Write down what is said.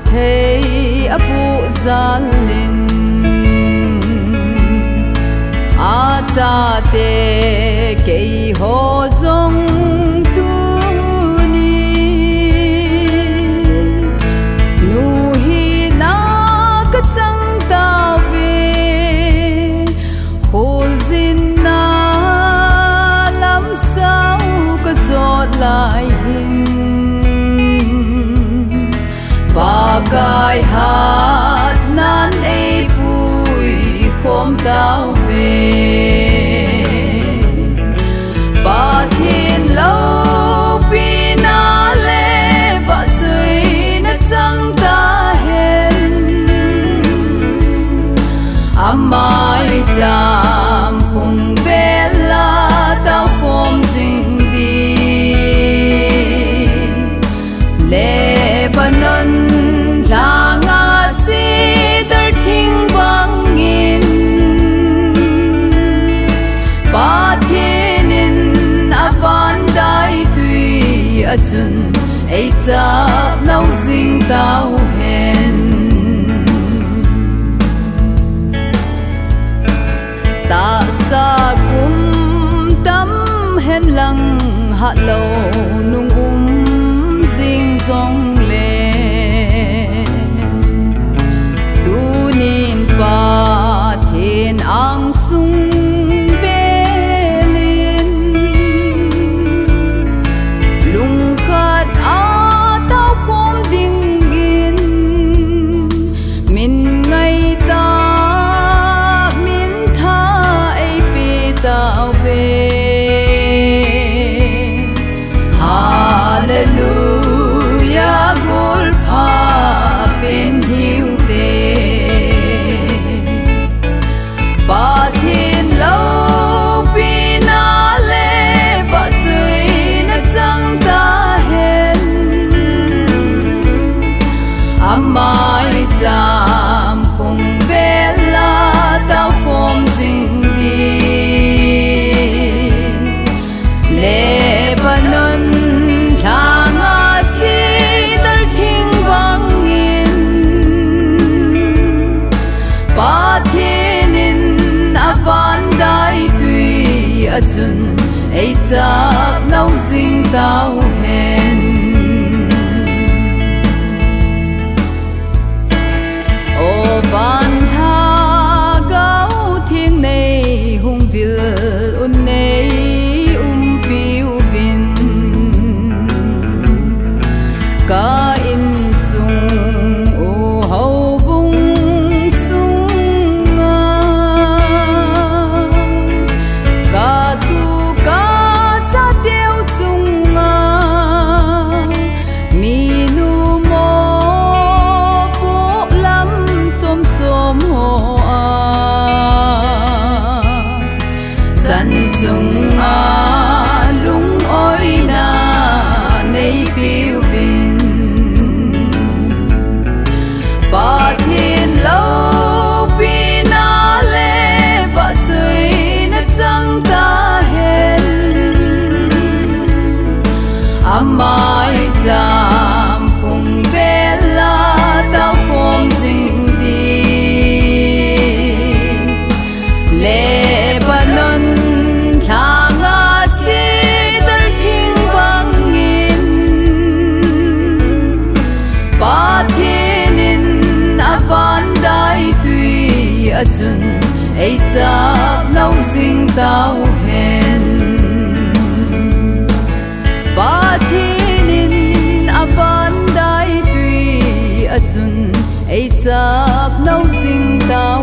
thei apu zalin a cha te kei ho zong tu ni nu hi na ka chang ta ve hol zin na lam sao ka zot lai hin bagai hat nan ei pui khom tao về ba thiên lâu pi na le vợ chơi na chẳng ta hen amai cham hùng về la tao khom ding đi Lebanon la nga si dar thing bang in ba thienin avan dai tui achun ei chap nau zing tao hen ta sa kum tam hen lang ha lo nung zing zong le tu nin pa thiên ang sung belin lung khat a tao khom ding in min ngai ta min tha ei pi tao ve hallelujah gol pha pen hiu te ba thiên lâu pi na le ba chui na chang ta hen amai cham hùng ve la tao khom ding đi Lebanon thang a si dar thing bang in ba thienin avan dai tui achun ei chap nau zing tao hen o ban tha gau thiêng nei hung vil un nei piu vin ka in sung o hau bung sung ka tu ka cha teu chung mi nu mo po lam chom chom ho a chan chung lung oi na nei piu vin ba thiên lâu pi na le vợ chơi na chẳng ta hen amai cham hùng ve la tao khom ding đi Lebanon thang a si dar thing bang in ba thienin avan dai tui achun ei chap nau zing tao hen ba thienin avan dai tui achun ei chap nau zing tao